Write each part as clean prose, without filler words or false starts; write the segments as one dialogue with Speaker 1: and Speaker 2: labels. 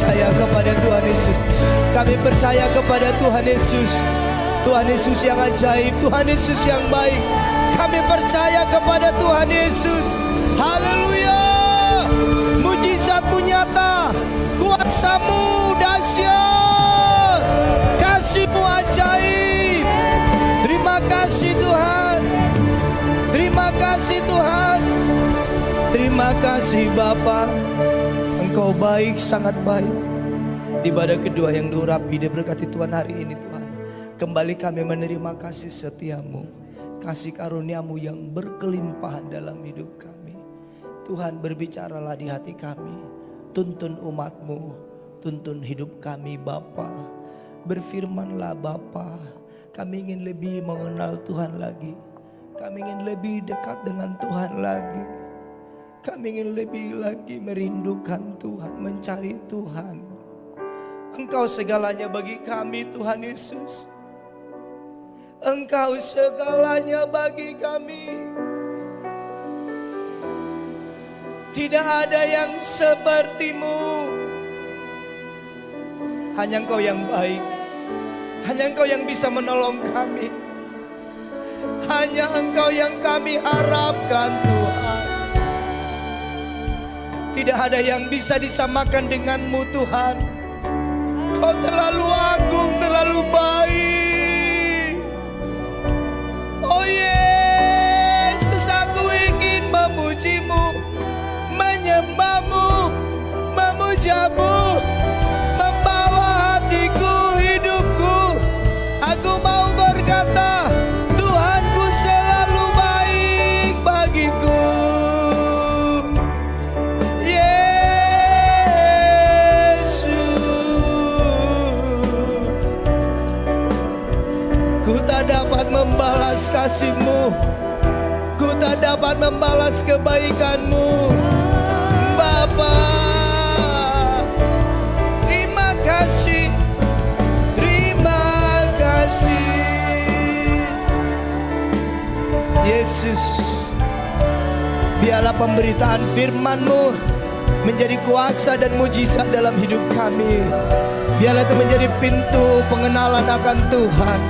Speaker 1: percaya kepada Tuhan Yesus. Kami percaya kepada Tuhan Yesus. Tuhan Yesus yang ajaib, Tuhan Yesus yang baik. Kami percaya kepada Tuhan Yesus. Haleluya. Mujizat-Mu nyata, kuasa-Mu dahsyat, kasih-Mu ajaib. Terima kasih Tuhan. Terima kasih Tuhan. Terima kasih Bapa. Engkau baik, sangat baik. Di ibadah kedua yang diurapi, diberkati Tuhan hari ini Tuhan. Kembali kami menerima kasih setia-Mu, kasih karunia-Mu yang berkelimpahan dalam hidup kami. Tuhan, berbicaralah di hati kami. Tuntun umat-Mu, tuntun hidup kami Bapa. Berfirmanlah Bapa. Kami ingin lebih mengenal Tuhan lagi. Kami ingin lebih dekat dengan Tuhan lagi. Kami ingin lebih lagi merindukan Tuhan, mencari Tuhan. Engkau segalanya bagi kami Tuhan Yesus. Engkau segalanya bagi kami. Tidak ada yang seperti-Mu. Hanya Engkau yang baik. Hanya Engkau yang bisa menolong kami. Hanya Engkau yang kami harapkan Tuhan. Tidak ada yang bisa disamakan dengan-Mu Tuhan. Kau terlalu agung, terlalu baik. Oh Yesus, aku ingin memuji-Mu, menyembah-Mu, memuja-Mu, membawa hatiku, hidupku. Aku mau berkata, Tuhanku selalu baik bagiku. Yesus, ku tak dapat membalas kasih-Mu, ku tak dapat membalas kebaikan-Mu. Bapa, terima kasih, terima kasih. Yesus, biarlah pemberitaan firman-Mu menjadi kuasa dan mujizat dalam hidup kami. Biarlah itu menjadi pintu pengenalan akan Tuhan.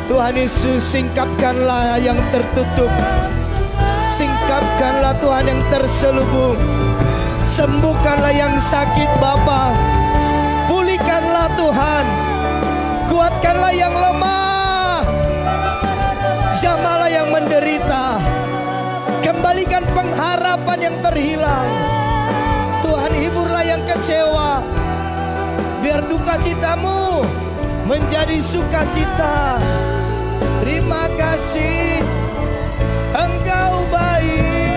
Speaker 1: Tuhan Yesus, singkapkanlah yang tertutup. Singkapkanlah Tuhan yang terselubung. Sembuhkanlah yang sakit Bapa. Pulihkanlah Tuhan. Kuatkanlah yang lemah. Jamahlah yang menderita. Kembalikan pengharapan yang terhilang. Tuhan, hiburlah yang kecewa. Biar duka citamu menjadi sukacita. Terima kasih, Engkau baik.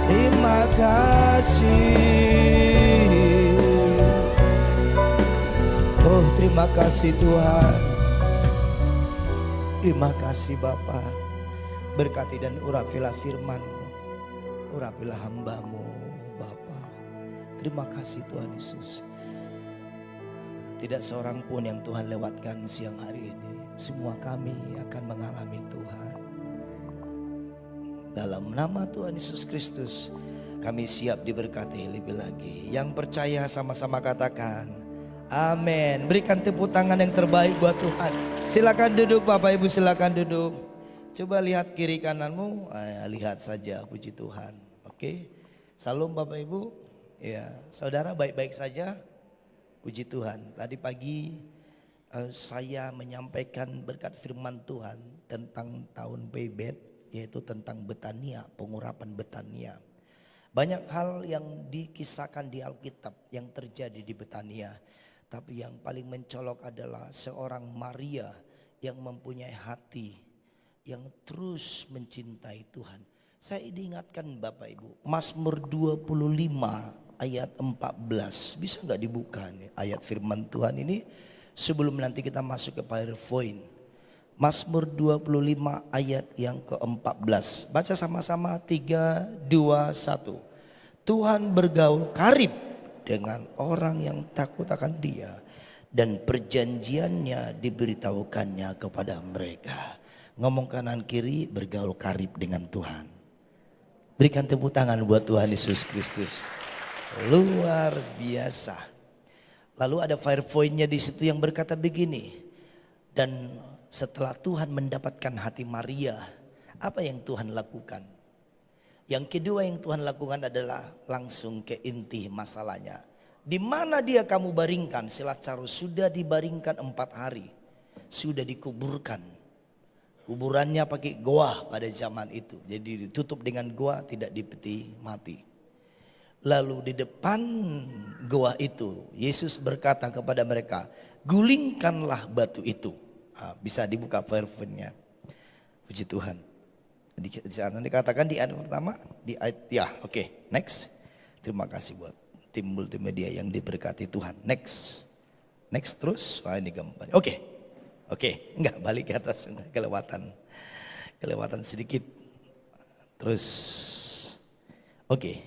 Speaker 1: Terima kasih. Oh, terima kasih Tuhan. Terima kasih Bapa. Berkati dan urapilah firman-Mu. Urapilah hamba-Mu Bapa. Terima kasih Tuhan Yesus. Tidak seorang pun yang Tuhan lewatkan siang hari ini. Semua kami akan mengalami Tuhan. Dalam nama Tuhan Yesus Kristus, kami siap diberkati lebih lagi. Yang percaya sama-sama katakan amin. Berikan tepuk tangan yang terbaik buat Tuhan. Silakan duduk Bapak Ibu, silakan duduk. Coba lihat kiri kananmu, lihat saja, puji Tuhan. Oke, salam Bapak Ibu. Ya, saudara baik-baik saja. Puji Tuhan. Tadi pagi saya menyampaikan berkat firman Tuhan tentang tahun Bebet, yaitu tentang Betania, pengurapan Betania. Banyak hal yang dikisahkan di Alkitab yang terjadi di Betania. Tapi yang paling mencolok adalah seorang Maria yang mempunyai hati yang terus mencintai Tuhan. Saya diingatkan Bapak Ibu, Mazmur 25 ayat 14. Bisa gak dibuka nih ayat firman Tuhan ini sebelum nanti kita masuk ke PowerPoint. Mazmur 25 ayat yang ke-14. Baca sama-sama 3, 2, 1. Tuhan bergaul karib dengan orang yang takut akan Dia, dan perjanjiannya diberitahukannya kepada mereka. Ngomong kanan kiri, bergaul karib dengan Tuhan. Berikan tepuk tangan buat Tuhan Yesus Kristus. Luar biasa. Lalu ada fire point-nya di situ yang berkata begini. Dan setelah Tuhan mendapatkan hati Maria, apa yang Tuhan lakukan? Yang kedua yang Tuhan lakukan adalah langsung ke inti masalahnya. Di mana dia kamu baringkan? Si Lazarus sudah dibaringkan 4 hari. Sudah dikuburkan. Kuburannya pakai goa pada zaman itu. Jadi ditutup dengan goa, tidak dipeti mati. Lalu di depan goa itu Yesus berkata kepada mereka, gulingkanlah batu itu. Bisa dibuka firman-Nya. Puji Tuhan. Di sana dikatakan di ayat pertama, di ayat oke, next. Terima kasih buat tim multimedia yang diberkati Tuhan. Next terus. Ini gambarnya. Oke, enggak balik ke atas, kelewatan sedikit. Terus, oke.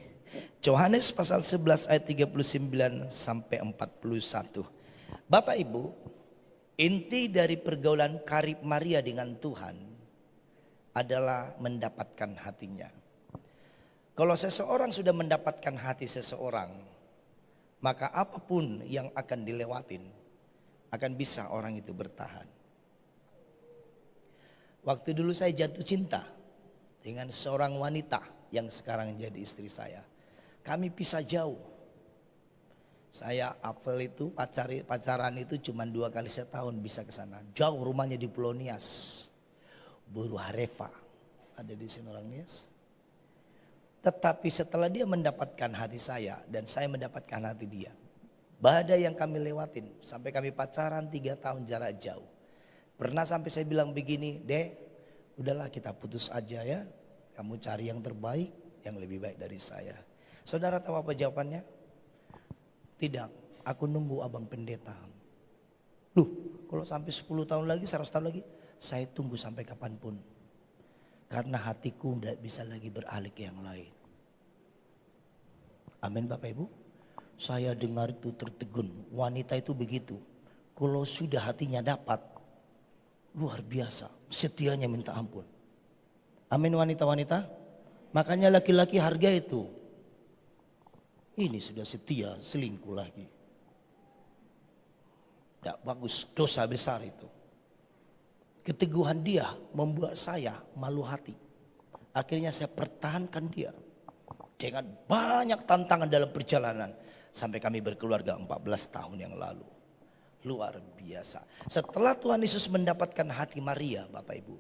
Speaker 1: Yohanes pasal 11 ayat 39 sampai 41. Bapak Ibu, inti dari pergaulan karib Maria dengan Tuhan adalah mendapatkan hatinya. Kalau seseorang sudah mendapatkan hati seseorang, maka apapun yang akan dilewatin akan bisa orang itu bertahan. Waktu dulu saya jatuh cinta dengan seorang wanita yang sekarang jadi istri saya. Kami pisah jauh. Saya Apel itu pacaran itu cuma 2 kali setahun bisa ke sana. Jauh, rumahnya di Pulau Nias. Buru Harefa ada di sini orang Nias. Tetapi setelah dia mendapatkan hati saya dan saya mendapatkan hati dia, badai yang kami lewatin sampai kami pacaran 3 tahun jarak jauh. Pernah sampai saya bilang begini, Dek, udahlah kita putus aja ya. Kamu cari yang terbaik, yang lebih baik dari saya. Saudara tahu apa jawabannya? Tidak, aku nunggu abang pendeta. Loh, kalau sampai 10 tahun lagi, 100 tahun lagi, saya tunggu sampai kapanpun. Karena hatiku tidak bisa lagi beralih ke yang lain. Amin Bapak Ibu. Saya dengar itu tertegun. Wanita itu begitu. Kalau sudah hatinya dapat, luar biasa. Setianya minta ampun. Amin wanita-wanita. Makanya laki-laki harga itu. Ini sudah setia, selingkuh lagi. Tidak bagus, dosa besar itu. Keteguhan dia membuat saya malu hati. Akhirnya saya pertahankan dia. Dengan banyak tantangan dalam perjalanan. Sampai kami berkeluarga 14 tahun yang lalu. Luar biasa. Setelah Tuhan Yesus mendapatkan hati Maria Bapak Ibu.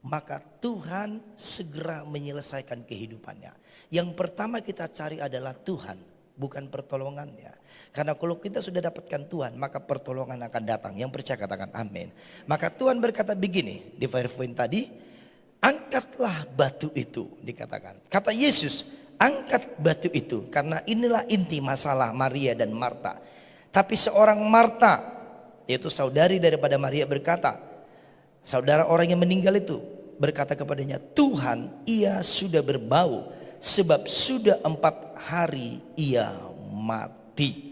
Speaker 1: Maka Tuhan segera menyelesaikan kehidupannya. Yang pertama kita cari adalah Tuhan. Bukan pertolongannya. Karena kalau kita sudah dapatkan Tuhan, maka pertolongan akan datang. Yang percaya katakan amin. Maka Tuhan berkata begini di firman tadi, angkatlah batu itu, dikatakan. Kata Yesus, angkat batu itu. Karena inilah inti masalah Maria dan Marta. Tapi seorang Marta, yaitu saudari daripada Maria berkata, saudara orang yang meninggal itu berkata kepadanya, Tuhan, ia sudah berbau sebab sudah 4 hari ia mati.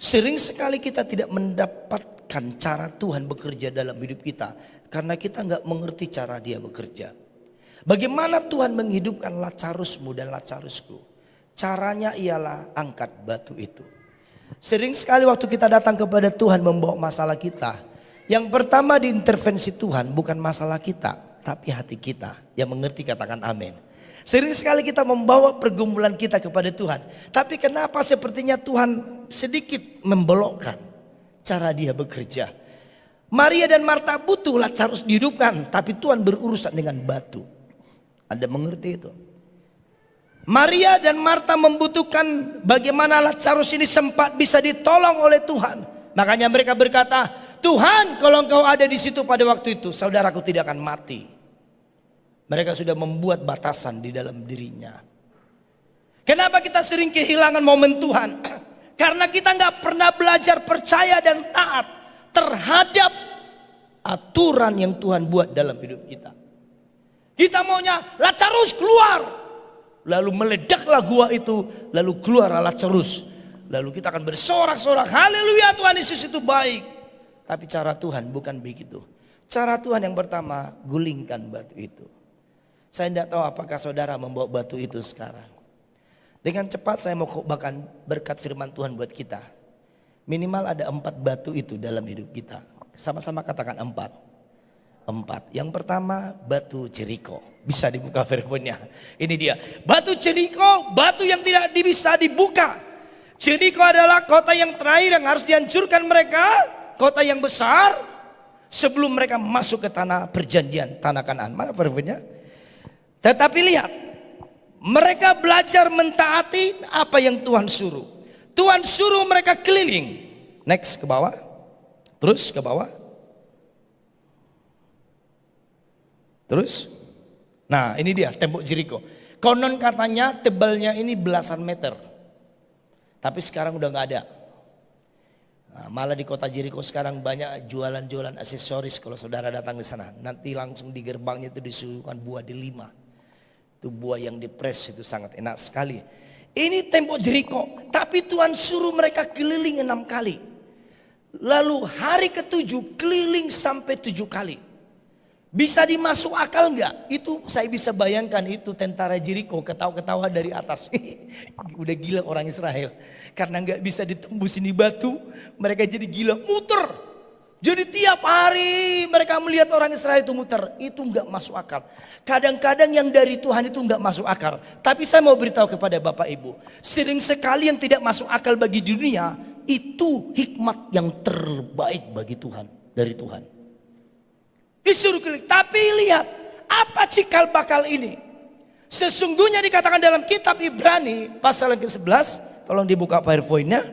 Speaker 1: Sering sekali kita tidak mendapatkan cara Tuhan bekerja dalam hidup kita. Karena kita nggak mengerti cara dia bekerja. Bagaimana Tuhan menghidupkan Lazarusmu dan Lazarusku? Caranya ialah angkat batu itu. Sering sekali waktu kita datang kepada Tuhan membawa masalah kita. Yang pertama diintervensi Tuhan bukan masalah kita. Tapi hati kita yang mengerti katakan amin. Sering sekali kita membawa pergumulan kita kepada Tuhan. Tapi kenapa sepertinya Tuhan sedikit membelokkan cara dia bekerja. Maria dan Marta butuh Lazarus dihidupkan. Tapi Tuhan berurusan dengan batu. Anda mengerti itu? Maria dan Marta membutuhkan bagaimana Lazarus ini sempat bisa ditolong oleh Tuhan. Makanya mereka berkata, Tuhan kalau engkau ada di situ pada waktu itu, saudaraku tidak akan mati. Mereka sudah membuat batasan di dalam dirinya. Kenapa kita sering kehilangan momen Tuhan? Karena kita nggak pernah belajar percaya dan taat terhadap aturan yang Tuhan buat dalam hidup kita. Kita maunya Lazarus keluar. Lalu meledaklah gua itu. Lalu keluar Lazarus. Lalu kita akan bersorak-sorak. Haleluya, Tuhan Yesus itu baik. Tapi cara Tuhan bukan begitu. Cara Tuhan yang pertama, gulingkan batu itu. Saya tidak tahu apakah saudara membawa batu itu sekarang. Dengan cepat saya mau khotbahkan berkat firman Tuhan buat kita. Minimal ada 4 batu itu dalam hidup kita. Sama-sama katakan 4. 4. Yang pertama batu Jeriko. Bisa dibuka firmannya. Ini dia. Batu Jeriko, batu yang tidak bisa dibuka. Jeriko adalah kota yang terakhir yang harus dihancurkan mereka. Kota yang besar. Sebelum mereka masuk ke tanah perjanjian, tanah Kanaan. Mana firmannya? Tetapi lihat, mereka belajar mentaati apa yang Tuhan suruh. Tuhan suruh mereka keliling. Next ke bawah. Terus ke bawah. Terus. Nah ini dia tembok Jeriko. Konon katanya tebalnya ini belasan meter. Tapi sekarang udah gak ada. Nah, malah di kota Jeriko sekarang banyak jualan-jualan aksesoris kalau saudara datang di sana. Nanti langsung di gerbangnya itu disuguhkan buah delima. Itu buah yang dipres, itu sangat enak sekali. Ini tembok Jeriko, tapi Tuhan suruh mereka keliling 6 kali. Lalu hari ke-7 keliling sampai 7 kali. Bisa dimasuk akal enggak? Itu saya bisa bayangkan, itu tentara Jeriko ketawa-ketawa dari atas. Udah gila orang Israel. Karena enggak bisa ditembus ini batu, mereka jadi gila, muter. Jadi tiap hari mereka melihat orang Israel itu muter. Itu enggak masuk akal. Kadang-kadang yang dari Tuhan itu enggak masuk akal. Tapi saya mau beritahu kepada Bapak Ibu. Sering sekali yang tidak masuk akal bagi dunia. Itu hikmat yang terbaik bagi Tuhan. Dari Tuhan. Disuruh keliling. Tapi lihat. Apa cikal bakal ini? Sesungguhnya dikatakan dalam kitab Ibrani. Pasal yang ke-11. Tolong dibuka PowerPoint-nya.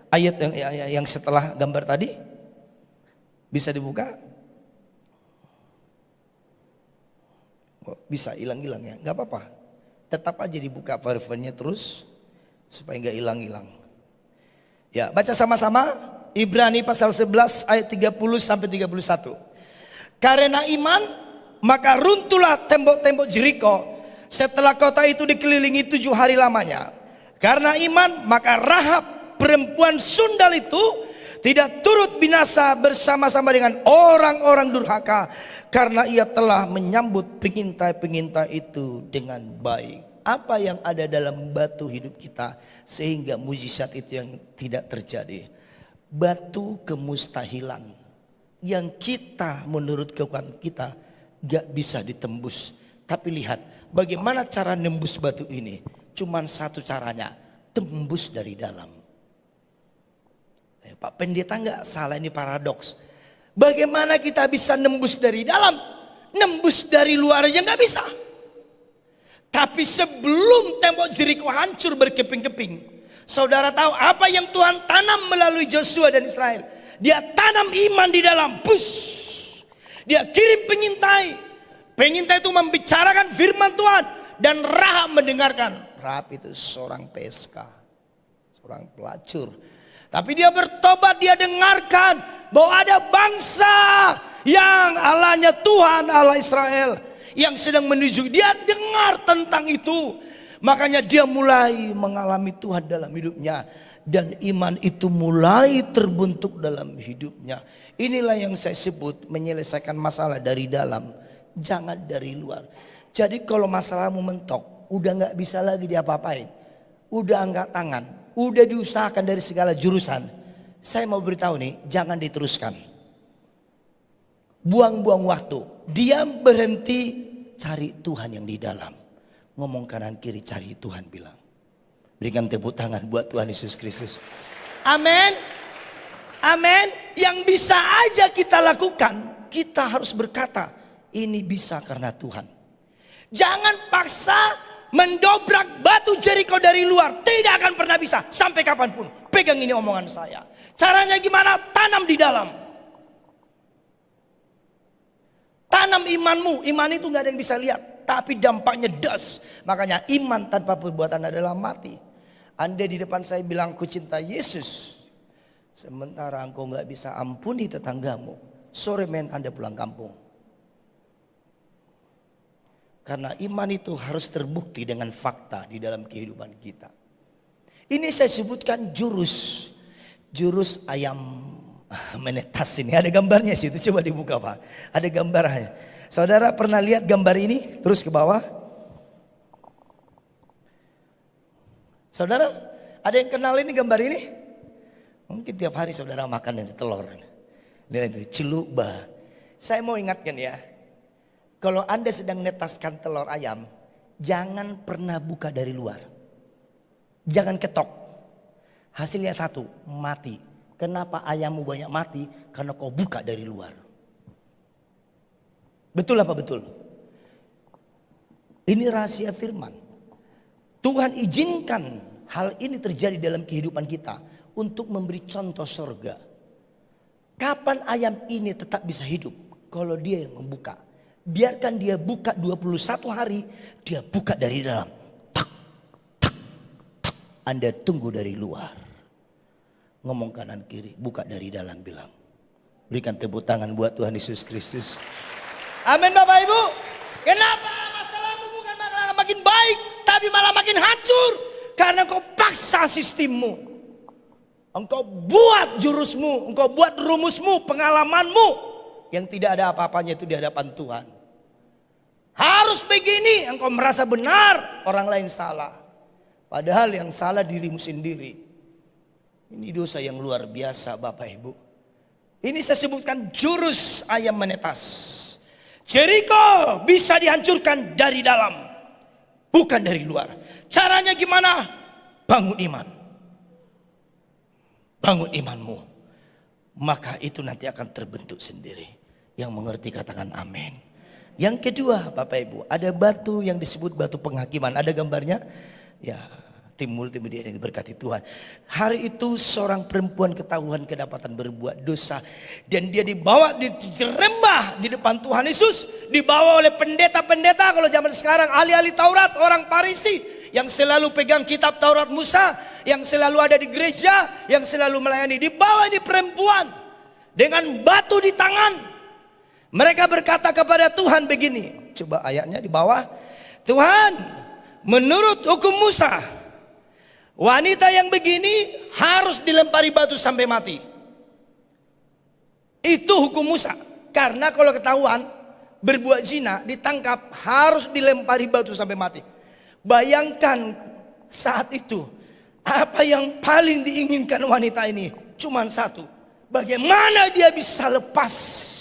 Speaker 1: Ayat yang setelah gambar tadi. Bisa dibuka? Oh, bisa hilang-hilang ya, nggak apa-apa. Tetap aja dibuka PowerPoint-nya terus supaya nggak hilang-hilang. Ya, baca sama-sama Ibrani pasal 11 ayat 30 sampai 31. Karena iman maka runtuhlah tembok-tembok Jeriko setelah kota itu dikelilingi 7 hari lamanya. Karena iman maka Rahab perempuan sundal itu tidak turut binasa bersama-sama dengan orang-orang durhaka. Karena ia telah menyambut pengintai-pengintai itu dengan baik. Apa yang ada dalam batu hidup kita sehingga mujizat itu yang tidak terjadi? Batu kemustahilan. Yang kita menurut kekuatan kita gak bisa ditembus. Tapi lihat bagaimana cara nembus batu ini. Cuman satu caranya. Tembus dari dalam. Pak Pendeta nggak salah, ini paradoks. Bagaimana kita bisa nembus dari dalam? Nembus dari luar aja nggak bisa. Tapi sebelum tembok Jeriko hancur berkeping-keping, saudara tahu apa yang Tuhan tanam melalui Joshua dan Israel? Dia tanam iman di dalam. Bus. Dia kirim pengintai. Pengintai itu membicarakan firman Tuhan dan Rahab mendengarkan. Rahab itu seorang PSK, seorang pelacur. Tapi dia bertobat, dia dengarkan bahwa ada bangsa yang Allahnya Tuhan, Allah Israel yang sedang menuju. Dia dengar tentang itu. Makanya dia mulai mengalami Tuhan dalam hidupnya. Dan iman itu mulai terbentuk dalam hidupnya. Inilah yang saya sebut menyelesaikan masalah dari dalam. Jangan dari luar. Jadi kalau masalahmu mentok, udah gak bisa lagi diapa-apain. Udah angkat tangan. Udah diusahakan dari segala jurusan. Saya mau beritahu nih, jangan diteruskan. Buang-buang waktu. Diam, berhenti, cari Tuhan yang di dalam. Ngomong kanan kiri, cari Tuhan bilang. Berikan tepuk tangan buat Tuhan Yesus Kristus. Amin. Amin. Yang bisa aja kita lakukan, kita harus berkata, ini bisa karena Tuhan. Jangan paksa mendobrak batu Jeriko dari luar. Tidak akan pernah bisa sampai kapanpun. Pegang ini omongan saya. Caranya gimana? Tanam di dalam. Tanam imanmu. Iman itu gak ada yang bisa lihat, tapi dampaknya das. Makanya iman tanpa perbuatan adalah mati. Anda di depan saya bilang aku cinta Yesus, sementara engkau gak bisa ampuni tetanggamu. Sore men Anda pulang kampung. Karena iman itu harus terbukti dengan fakta di dalam kehidupan kita. Ini saya sebutkan jurus ayam menetas ini. Ada gambarnya sih, itu coba dibuka Pak. Ada gambarnya. Saudara pernah lihat gambar ini? Terus ke bawah. Saudara, ada yang kenal ini gambar ini? Mungkin tiap hari saudara makan dari telur. Lihat itu, celuba. Saya mau ingatkan ya. Kalau Anda sedang netaskan telur ayam, jangan pernah buka dari luar. Jangan ketok. Hasilnya satu, mati. Kenapa ayammu banyak mati? Karena kau buka dari luar. Betul apa betul? Ini rahasia firman. Tuhan izinkan hal ini terjadi dalam kehidupan kita untuk memberi contoh surga. Kapan ayam ini tetap bisa hidup? Kalau dia yang membuka. Biarkan dia buka 21 hari, dia buka dari dalam. Tak, tak, tak. Anda tunggu dari luar. Ngomong kanan kiri, buka dari dalam bilang. Berikan tepuk tangan buat Tuhan Yesus Kristus. Amin Bapak Ibu. Kenapa masalahmu bukan malah makin baik, tapi malah makin hancur? Karena kau paksa sistemmu. Engkau buat jurusmu, engkau buat rumusmu, pengalamanmu. Yang tidak ada apa-apanya itu di hadapan Tuhan. Harus begini, engkau merasa benar, orang lain salah. Padahal yang salah dirimu sendiri. Ini dosa yang luar biasa Bapak Ibu. Ini saya sebutkan jurus ayam menetas. Jericho bisa dihancurkan dari dalam, bukan dari luar. Caranya gimana? Bangun iman. Bangun imanmu. Maka itu nanti akan terbentuk sendiri. Yang mengerti katakan amin. Yang kedua Bapak Ibu, ada batu yang disebut batu penghakiman. Ada gambarnya? Ya, tim multimedia yang diberkati Tuhan. Hari itu seorang perempuan ketahuan kedapatan berbuat dosa. Dan dia dibawa, dirembah di depan Tuhan Yesus. Dibawa oleh pendeta-pendeta, kalau zaman sekarang ahli-ahli Taurat, orang Farisi. Yang selalu pegang kitab Taurat Musa. Yang selalu ada di gereja, yang selalu melayani. Dibawa ini perempuan dengan batu di tangan. Mereka berkata kepada Tuhan begini. Coba ayatnya di bawah. Tuhan, menurut hukum Musa, wanita yang begini harus dilempari batu sampai mati. Itu hukum Musa. Karena kalau ketahuan berbuat zina, ditangkap, harus dilempari batu sampai mati. Bayangkan saat itu, apa yang paling diinginkan wanita ini? Cuman satu. Bagaimana dia bisa lepas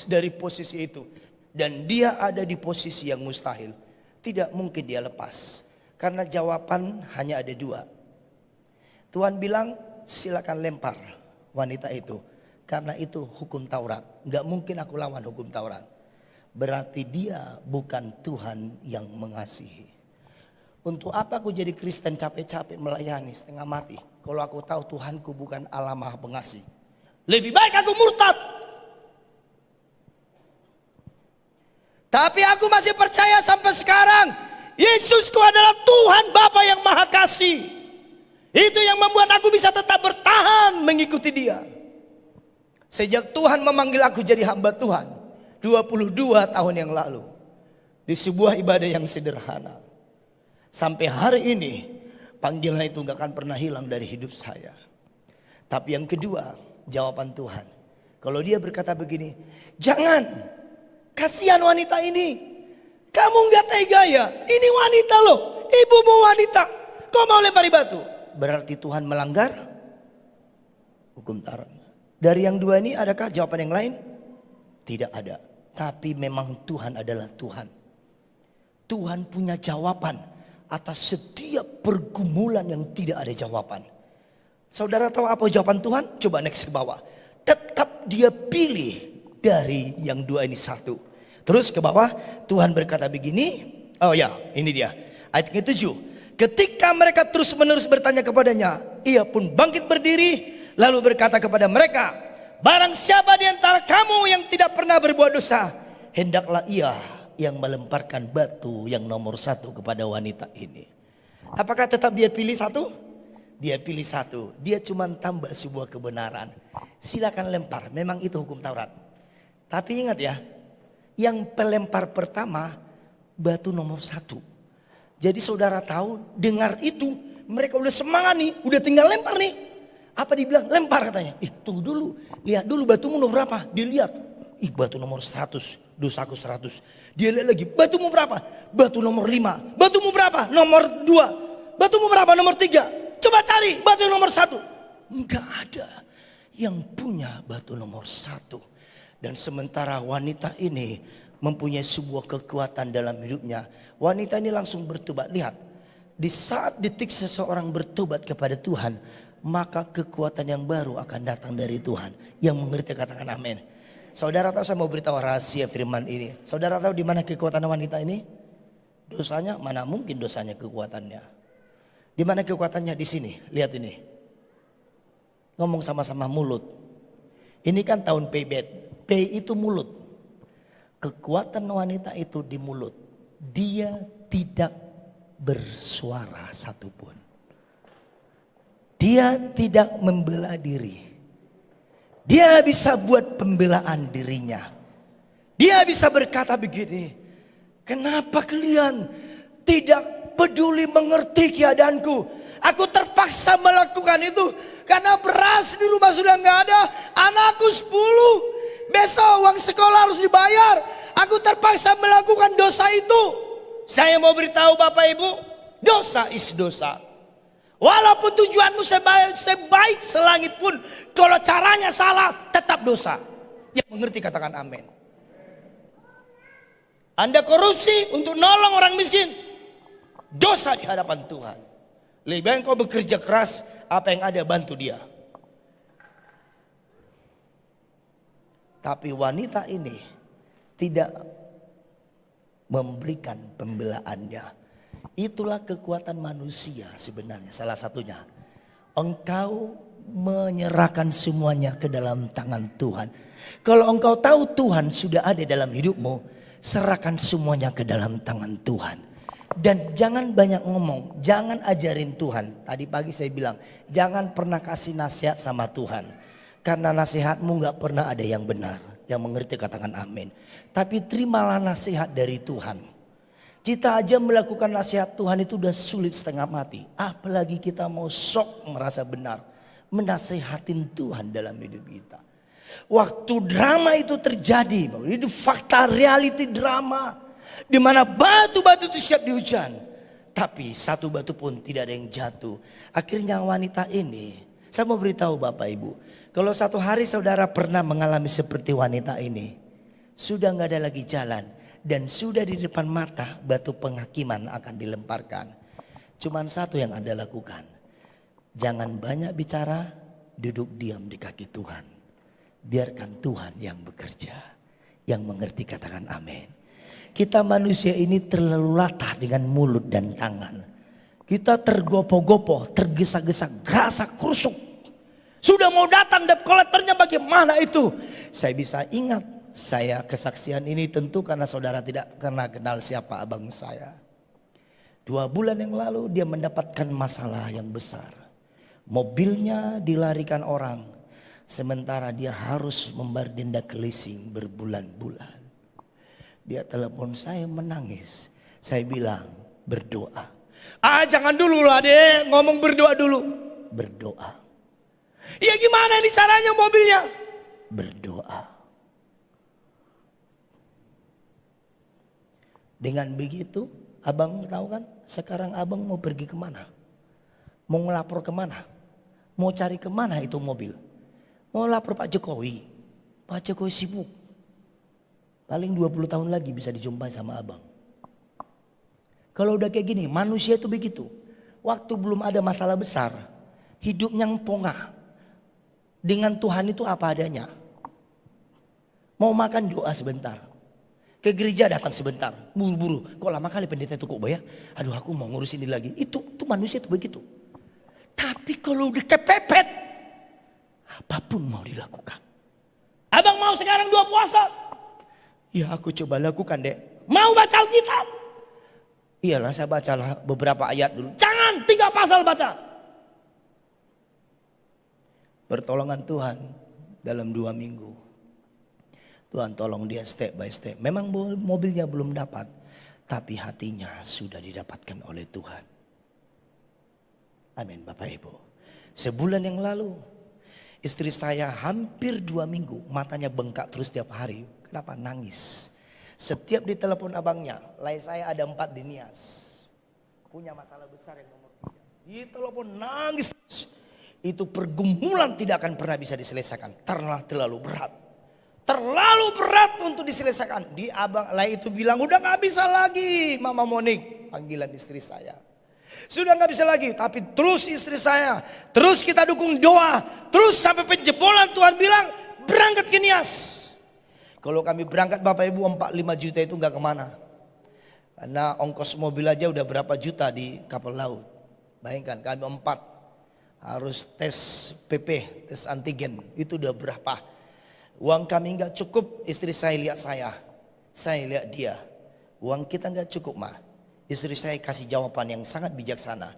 Speaker 1: dari posisi itu? Dan dia ada di posisi yang mustahil. Tidak mungkin dia lepas. Karena jawaban hanya ada dua. Tuhan bilang silakan lempar wanita itu. Karena itu hukum Taurat. Gak mungkin aku lawan hukum Taurat. Berarti dia bukan Tuhan yang mengasihi. Untuk apa aku jadi Kristen capek-capek melayani setengah mati? Kalau aku tahu Tuhanku bukan Allah Maha Pengasih. Lebih baik aku murtad. Tapi aku masih percaya sampai sekarang. Yesusku adalah Tuhan Bapa yang Maha Kasih. Itu yang membuat aku bisa tetap bertahan mengikuti dia. Sejak Tuhan memanggil aku jadi hamba Tuhan. 22 tahun yang lalu. Di sebuah ibadah yang sederhana. Sampai hari ini panggilan itu gak akan pernah hilang dari hidup saya. Tapi yang kedua, jawaban Tuhan. Kalau dia berkata begini, jangan, kasihan wanita ini. Kamu gak tega ya? Ini wanita loh, ibumu wanita. Kau mau lempari batu? Berarti Tuhan melanggar hukum Taurat. Dari yang dua ini adakah jawaban yang lain? Tidak ada. Tapi memang Tuhan adalah Tuhan. Tuhan punya jawaban atas setiap pergumulan yang tidak ada jawaban. Saudara tahu apa jawaban Tuhan? Coba next ke bawah. Tetap dia pilih dari yang dua ini satu. Terus ke bawah Tuhan berkata begini. Oh ya, ini dia. Ayat ke-7. Ketika mereka terus menerus bertanya kepadanya, ia pun bangkit berdiri lalu berkata kepada mereka, barang siapa di antara kamu yang tidak pernah berbuat dosa, hendaklah ia yang melemparkan batu yang nomor satu kepada wanita ini. Apakah tetap dia pilih satu? Dia pilih satu. Dia cuma tambah sebuah kebenaran. Silakan lempar. Memang itu hukum Taurat. Tapi ingat ya, yang pelempar pertama batu nomor satu. Jadi saudara tahu, dengar itu, mereka udah semangat nih, udah tinggal lempar nih. Apa dibilang? Lempar katanya. Tunggu dulu, lihat dulu batumu nomor berapa. Dilihat, batu nomor 100. dosaku 100. Dia lihat lagi, batumu berapa? Batu nomor 5. Batumu berapa? Nomor 2. Batumu berapa? Nomor 3. Coba cari batu nomor 1. Enggak ada yang punya batu nomor 1. Dan sementara wanita ini mempunyai sebuah kekuatan dalam hidupnya. Wanita ini langsung bertobat. Lihat, di saat detik seseorang bertobat kepada Tuhan, maka kekuatan yang baru akan datang dari Tuhan. Yang mengerti katakan amin. Saudara tahu, saya mau beritahu rahasia firman ini. Saudara tahu di mana kekuatan wanita ini? Dosanya? Mana mungkin dosanya kekuatannya. Di mana kekuatannya? Di sini. Lihat ini. Ngomong sama-sama mulut. Ini kan tahun P-bet. P itu mulut. Kekuatan wanita itu di mulut. Dia tidak bersuara satupun. Dia tidak membela diri. Dia bisa buat pembelaan dirinya. Dia bisa berkata begini, kenapa kalian tidak peduli mengerti keadaanku? Aku terpaksa melakukan itu karena beras di rumah sudah nggak ada. Anakku 10, besok uang sekolah harus dibayar. Aku terpaksa melakukan dosa itu. Saya mau beritahu Bapak Ibu, dosa is dosa. Walaupun tujuanmu sebaik selangit pun, kalau caranya salah tetap dosa. Yang mengerti katakan amin. Anda korupsi untuk nolong orang miskin, dosa di hadapan Tuhan. Lebih baik kau bekerja keras, apa yang ada bantu dia. Tapi wanita ini tidak memberikan pembelaannya. Itulah kekuatan manusia sebenarnya, salah satunya. Engkau menyerahkan semuanya ke dalam tangan Tuhan. Kalau engkau tahu Tuhan sudah ada dalam hidupmu, serahkan semuanya ke dalam tangan Tuhan. Dan jangan banyak ngomong, jangan ajarin Tuhan. Tadi pagi saya bilang, jangan pernah kasih nasihat sama Tuhan. Karena nasihatmu gak pernah ada yang benar. Yang mengerti katakan amin. Tapi terimalah nasihat dari Tuhan. Kita aja melakukan nasihat Tuhan itu udah sulit setengah mati. Apalagi kita mau sok merasa benar. Menasihatin Tuhan dalam hidup kita. Waktu drama itu terjadi. Itu fakta reality drama. Dimana batu-batu itu siap dihujan. Tapi satu batu pun tidak ada yang jatuh. Akhirnya wanita ini. Saya mau beritahu Bapak Ibu. Kalau satu hari saudara pernah mengalami seperti wanita ini. Sudah gak ada lagi jalan. Dan sudah di depan mata batu penghakiman akan dilemparkan. Cuman satu yang Anda lakukan. Jangan banyak bicara, duduk diam di kaki Tuhan. Biarkan Tuhan yang bekerja. Yang mengerti katakan amin. Kita manusia ini terlalu latah dengan mulut dan tangan. Kita tergopoh-gopoh, tergesa-gesa, gerasa krusuk. Sudah mau datang debt collectornya bagaimana itu? Saya bisa ingat. Saya kesaksian ini tentu karena saudara tidak pernah kenal siapa abang saya. 2 bulan yang lalu dia mendapatkan masalah yang besar. Mobilnya dilarikan orang. Sementara dia harus membayar denda ke leasing berbulan-bulan. Dia telepon saya menangis. Saya bilang berdoa. Jangan dulu lah deh, ngomong berdoa dulu. Berdoa. Ya gimana ini caranya mobilnya? Berdoa. Dengan begitu, abang tahu kan sekarang abang mau pergi kemana? Mau ngelapor kemana? Mau cari kemana itu mobil? Mau lapor Pak Jokowi. Pak Jokowi sibuk. Paling 20 tahun lagi bisa dijumpai sama abang. Kalau udah kayak gini, manusia itu begitu. Waktu belum ada masalah besar, hidupnya ngepongah. Dengan Tuhan itu apa adanya. Mau makan doa sebentar. Ke gereja datang sebentar, buru-buru. Kok lama kali pendeta itu kok ya? Aduh aku mau ngurus ini lagi. Itu manusia itu begitu. Tapi kalau udah kepepet, apapun mau dilakukan. Abang mau sekarang 2 puasa? Ya aku coba lakukan deh. Mau baca Alkitab? Iyalah saya bacalah beberapa ayat dulu. Jangan 3 pasal baca. Pertolongan Tuhan dalam 2 minggu. Tuhan tolong dia step by step. Memang mobilnya belum dapat. Tapi hatinya sudah didapatkan oleh Tuhan. Amin Bapak Ibu. Sebulan yang lalu. Istri saya hampir 2 minggu. Matanya bengkak terus tiap hari. Kenapa? Nangis. Setiap ditelepon abangnya, lain saya ada 4 di Nias. Punya masalah besar yang nomor 3. Ditelepon nangis. Itu pergumulan tidak akan pernah bisa diselesaikan. Terlalu berat. Terlalu berat untuk diselesaikan. Di abang lain itu bilang udah gak bisa lagi Mama Monik. Panggilan istri saya. Sudah gak bisa lagi. Tapi terus istri saya. Terus kita dukung doa. Terus sampai penjebolan Tuhan bilang berangkat ke Nias. Kalau kami berangkat Bapak Ibu 4-5 juta itu gak kemana. Karena ongkos mobil aja udah berapa juta di kapal laut. Bayangkan kami 4 harus tes PP, tes antigen. Itu udah berapa. Uang kami gak cukup, istri saya lihat saya lihat dia. Uang kita gak cukup mah. Istri saya kasih jawaban yang sangat bijaksana.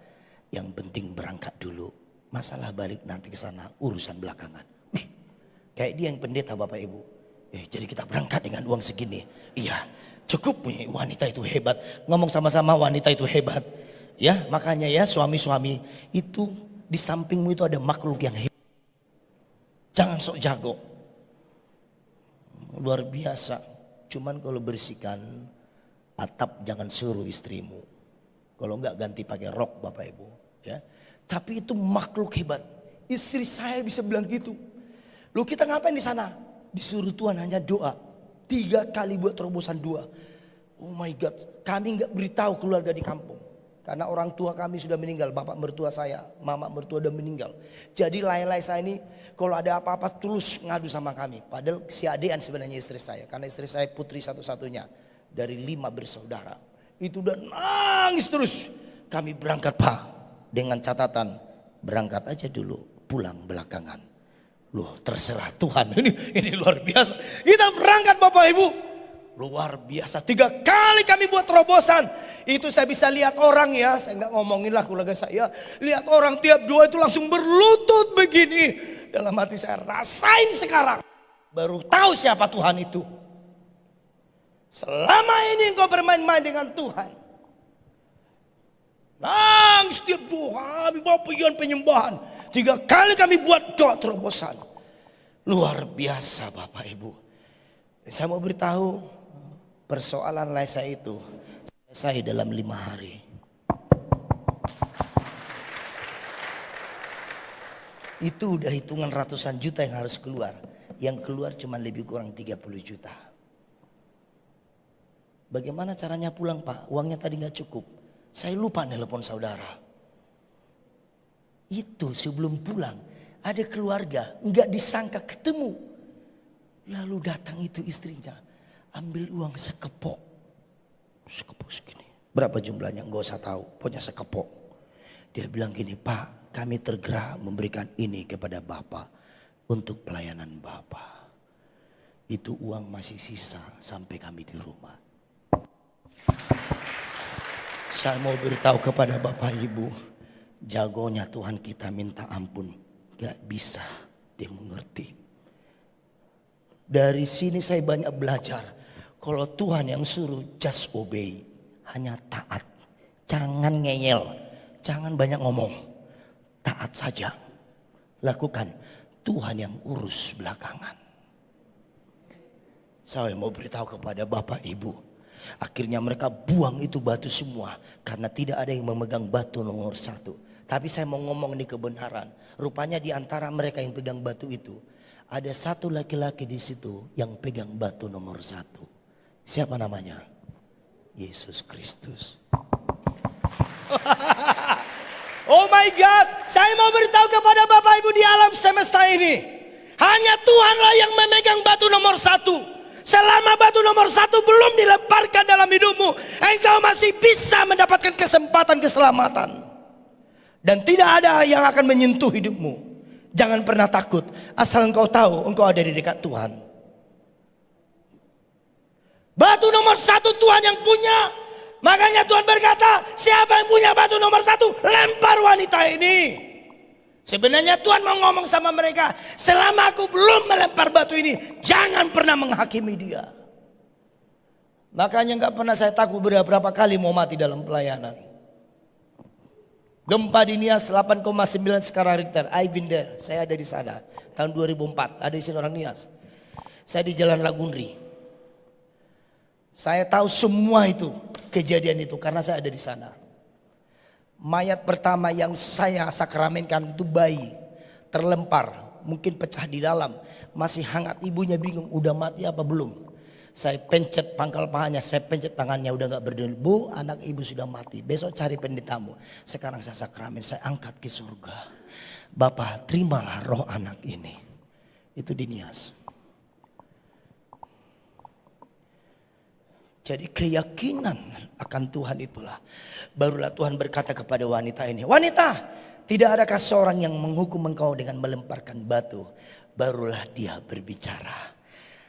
Speaker 1: Yang penting berangkat dulu. Masalah balik nanti ke sana urusan belakangan. Wih, kayak dia yang pendeta Bapak Ibu. Jadi kita berangkat dengan uang segini. Iya, cukup punya wanita itu hebat. Ngomong sama-sama wanita itu hebat. Ya, makanya ya suami-suami itu di sampingmu itu ada makhluk yang hebat. Jangan sok jago. Luar biasa. Cuman kalau bersihkan atap jangan suruh istrimu. Kalau enggak ganti pakai rok Bapak Ibu. Ya. Tapi itu makhluk hebat. Istri saya bisa bilang gitu. Loh kita ngapain di sana? Disuruh Tuhan hanya doa. 3 kali buat terobosan doa. Oh my God. Kami enggak beritahu keluarga di kampung. Karena orang tua kami sudah meninggal. Bapak mertua saya, mama mertua udah meninggal. Jadi lai-lai saya ini kalau ada apa-apa terus ngadu sama kami. Padahal si adean sebenarnya istri saya. Karena istri saya putri satu-satunya dari 5 bersaudara. Itu udah nangis terus. Kami berangkat Pak. Dengan catatan berangkat aja dulu, pulang belakangan. Loh terserah Tuhan. Ini luar biasa. Kita berangkat Bapak Ibu. Luar biasa. 3 kali kami buat terobosan. Itu saya bisa lihat orang ya. Saya nggak ngomongin lah keluarga saya. Lihat orang tiap doa itu langsung berlutut begini. Dalam hati saya rasain sekarang. Baru tahu siapa Tuhan itu. Selama ini engkau bermain-main dengan Tuhan. Nangis setiap doa. Kami bawa pujian penyembahan. 3 kali kami buat doa terobosan. Luar biasa Bapak Ibu. Saya mau beritahu. Persoalan Laisa itu selesai dalam 5 hari. Itu udah hitungan ratusan juta yang harus keluar. Yang keluar cuma lebih kurang 30 juta. Bagaimana caranya pulang Pak? Uangnya tadi gak cukup. Saya lupa nelpon saudara. Itu sebelum pulang. Ada keluarga gak disangka ketemu. Lalu datang itu istrinya. Ambil uang sekepok. Sekepok segini. Berapa jumlahnya gak usah tahu. Pokoknya sekepok. Dia bilang gini, Pak kami tergerak memberikan ini kepada Bapak. Untuk pelayanan Bapak. Itu uang masih sisa sampai kami di rumah. Saya mau beritahu kepada Bapak Ibu. Jagonya Tuhan kita minta ampun. Gak bisa dia mengerti. Dari sini saya banyak belajar. Kalau Tuhan yang suruh just obey. Hanya taat. Jangan ngeyel. Jangan banyak ngomong. Taat saja. Lakukan. Tuhan yang urus belakangan. Saya mau beritahu kepada Bapak Ibu. Akhirnya mereka buang itu batu semua. Karena tidak ada yang memegang batu nomor 1. Tapi saya mau ngomong ini kebenaran. Rupanya di antara mereka yang pegang batu itu. Ada satu laki-laki di situ yang pegang batu nomor 1. Siapa namanya? Yesus Kristus. Oh my God. Saya mau beritahu kepada Bapak Ibu di alam semesta ini. Hanya Tuhanlah yang memegang batu nomor 1. Selama batu nomor 1 belum dilemparkan dalam hidupmu. Engkau masih bisa mendapatkan kesempatan keselamatan. Dan tidak ada yang akan menyentuh hidupmu. Jangan pernah takut. Asal engkau tahu engkau ada di dekat Tuhan. Batu nomor 1 Tuhan yang punya. Makanya Tuhan berkata, siapa yang punya batu nomor 1, lempar wanita ini. Sebenarnya Tuhan mau ngomong sama mereka, selama aku belum melempar batu ini, jangan pernah menghakimi dia. Makanya gak pernah saya takut berapa kali mau mati dalam pelayanan. Gempa di Nias 8,9 skala Richter. I've been there. Saya ada di sana. Tahun 2004. Ada di sini orang Nias. Saya di Jalan Lagunri. Saya tahu semua itu, kejadian itu karena saya ada di sana. Mayat pertama yang saya sakramenkan itu bayi, terlempar, mungkin pecah di dalam, masih hangat, ibunya bingung udah mati apa belum. Saya pencet pangkal pahanya, saya pencet tangannya, udah gak berdiri. Bu, anak ibu sudah mati, besok cari pendetamu. Sekarang saya sakramen, saya angkat ke surga. Bapak, terimalah roh anak ini. Itu di Nias. Jadi keyakinan akan Tuhan itulah. Barulah Tuhan berkata kepada wanita ini, wanita, tidak adakah seorang yang menghukum engkau dengan melemparkan batu? Barulah dia berbicara.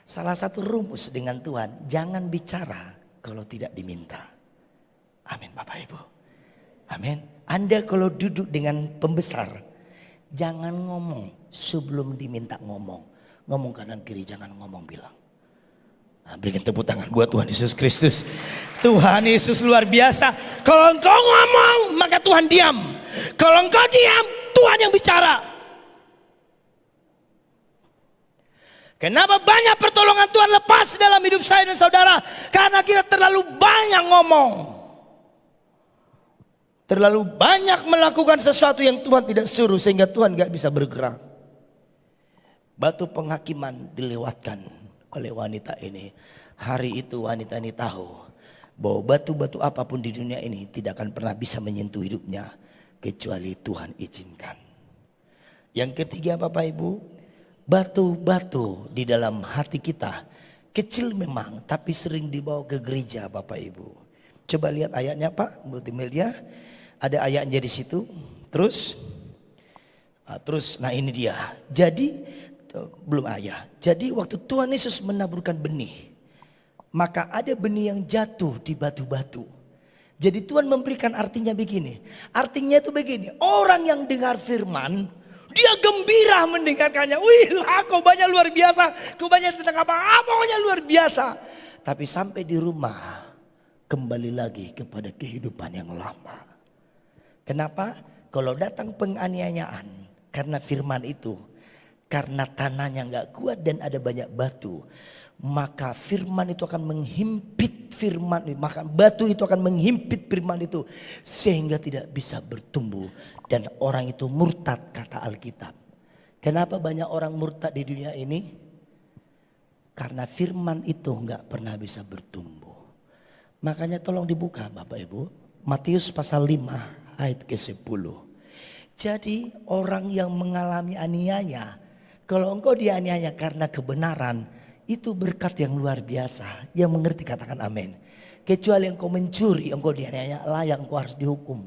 Speaker 1: Salah satu rumus dengan Tuhan, jangan bicara kalau tidak diminta. Amin Bapak Ibu. Amin. Anda kalau duduk dengan pembesar, jangan ngomong sebelum diminta ngomong. Ngomong kanan kiri, jangan ngomong bilang. Nah, berikan tepuk tangan buat Tuhan Yesus Kristus. Tuhan Yesus luar biasa. Kalau engkau ngomong, maka Tuhan diam. Kalau engkau diam, Tuhan yang bicara. Kenapa banyak pertolongan Tuhan lepas dalam hidup saya dan saudara? Karena kita terlalu banyak ngomong. Terlalu banyak melakukan sesuatu yang Tuhan tidak suruh sehingga Tuhan gak bisa bergerak. Batu penghakiman dilewatkan oleh wanita ini. Hari itu wanita ini tahu bahwa batu-batu apapun di dunia ini tidak akan pernah bisa menyentuh hidupnya kecuali Tuhan izinkan. Yang ketiga Bapak Ibu, batu-batu di dalam hati kita kecil memang, tapi sering dibawa ke gereja Bapak Ibu. Coba lihat ayatnya Pak, multimedia. Ada ayatnya di situ. Terus, nah ini dia. Jadi belum ayat. Jadi waktu Tuhan Yesus menaburkan benih, maka ada benih yang jatuh di batu-batu. Jadi Tuhan memberikan artinya begini. Artinya itu begini. Orang yang dengar firman, dia gembira mendengarkannya. Wih, kau banyak luar biasa. Kau banyak tentang apa? Pokoknya luar biasa. Tapi sampai di rumah, kembali lagi kepada kehidupan yang lama. Kenapa? Kalau datang penganiayaan karena firman itu, karena tanahnya gak kuat dan ada banyak batu, maka firman itu akan menghimpit firman, maka batu itu akan menghimpit firman itu sehingga tidak bisa bertumbuh dan orang itu murtad kata Alkitab. Kenapa banyak orang murtad di dunia ini? Karena firman itu nggak pernah bisa bertumbuh. Makanya tolong dibuka Bapak Ibu, Matius pasal 5 ayat ke-10. Jadi orang yang mengalami aniaya, kalau engkau dianiaya karena kebenaran, itu berkat yang luar biasa. Yang mengerti katakan amin. Kecuali engkau mencuri, engkau dianiaya, layak engkau harus dihukum.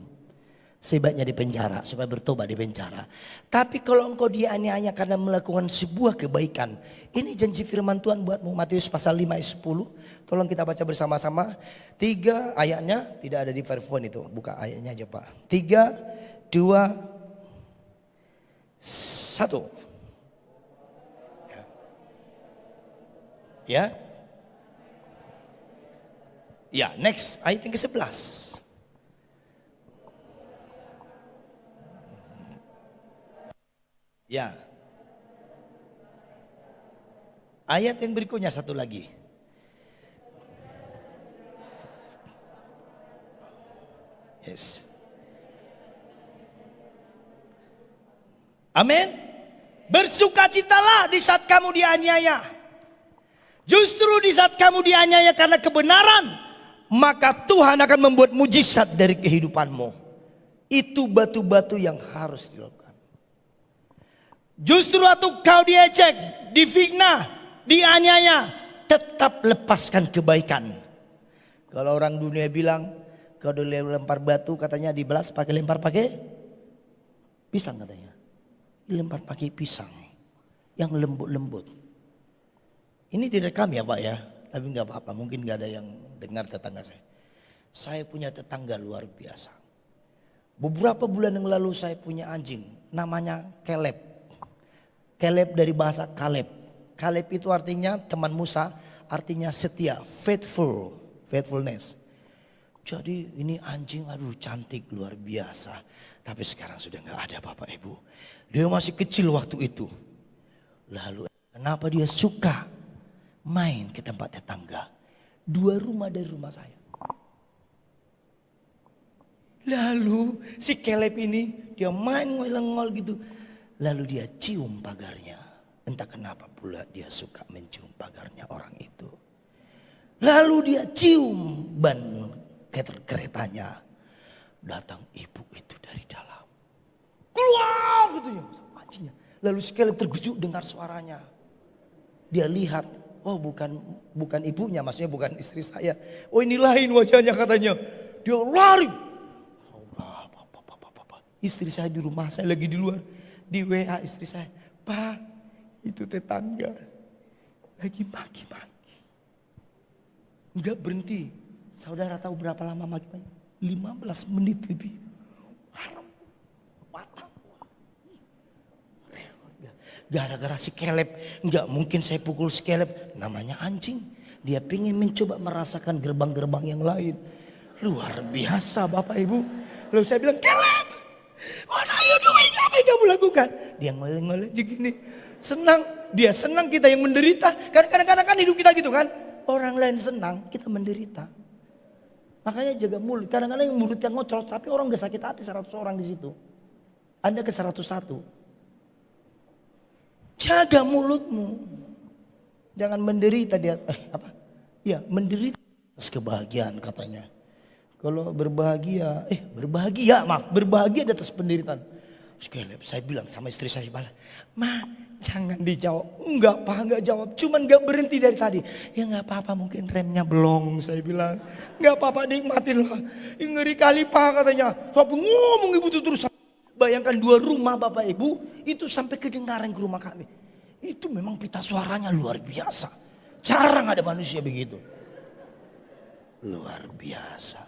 Speaker 1: Sebaiknya di penjara, supaya bertobat di penjara. Tapi kalau engkau dianiaya karena melakukan sebuah kebaikan, ini janji firman Tuhan buatmu, Matius pasal 5 ayat 10. Tolong kita baca bersama-sama. 3 ayatnya tidak ada di Firphone itu. Buka ayatnya aja Pak. 3, 2, 1. Ya. Ya, next ayat yang ke-11. Ya. Ayat yang berikutnya satu lagi. Yes. Amin. Bersukacitalah di saat kamu dianiaya. Justru di saat kamu dianiaya karena kebenaran, maka Tuhan akan membuat mujizat dari kehidupanmu. Itu batu-batu yang harus dilakukan. Justru waktu kau diejek, difitnah, dianiaya, tetap lepaskan kebaikan. Kalau orang dunia bilang, kalau dilempar batu katanya dibelas pakai lempar pakai pisang katanya. Dilempar pakai pisang yang lembut-lembut. Ini direkam ya Pak ya, tapi nggak apa-apa, mungkin nggak ada yang dengar tetangga saya. Saya punya tetangga luar biasa. Beberapa bulan yang lalu saya punya anjing, namanya Caleb. Caleb dari bahasa Kaleb. Kaleb itu artinya teman Musa, artinya setia, faithfulness. Jadi ini anjing aduh cantik luar biasa. Tapi sekarang sudah gak ada Bapak Ibu. Dia masih kecil waktu itu. Lalu kenapa dia suka main ke tempat tetangga? 2 rumah dari rumah saya. Lalu si Caleb ini dia main ngol gitu. Lalu dia cium pagarnya. Entah kenapa pula dia suka mencium pagarnya orang itu. Lalu dia cium ban keretanya. Datang ibu itu dari dalam. Keluar gitu ya anjingnya. Lalu si Caleb terkejut dengar suaranya. Dia lihat, oh bukan ibunya, maksudnya bukan istri saya. Oh ini lain wajahnya katanya. Dia lari. Istri saya di rumah, saya lagi di luar. Di WA istri saya, Pak itu tetangga lagi maki-maki. Enggak berhenti. Saudara tahu berapa lama maki-maki? 15 menit lebih. Gara-gara si Caleb, enggak mungkin saya pukul si Caleb. Namanya anjing. Dia pengen mencoba merasakan gerbang-gerbang yang lain. Luar biasa Bapak Ibu. Lalu saya bilang, Caleb, what are you doing? Apa yang kamu lakukan? Dia ngoleh-ngoleh gini. Senang. Dia senang, kita yang menderita. Kadang-kadang kan hidup kita gitu kan. Orang lain senang, kita menderita. Makanya jaga mulut. Kadang-kadang yang mulut yang ngocor, tapi orang udah sakit hati 100 orang di situ. Anda ke 101. Jaga mulutmu. Jangan menderita dia. Ya menderita atas kebahagiaan katanya. Kalau berbahagia di atas penderitaan. Saya bilang sama istri saya, Ma jangan dijawab. Enggak jawab. Cuman enggak berhenti dari tadi. Ya enggak apa-apa mungkin remnya belum saya bilang. Enggak apa-apa nikmatin lah. Ngeri kali Pak katanya. Tapi ngomong ibu itu terus. Bayangkan 2 rumah Bapak Ibu itu sampai kedengaran ke rumah kami. Itu memang pita suaranya luar biasa. Jarang ada manusia begitu. Luar biasa.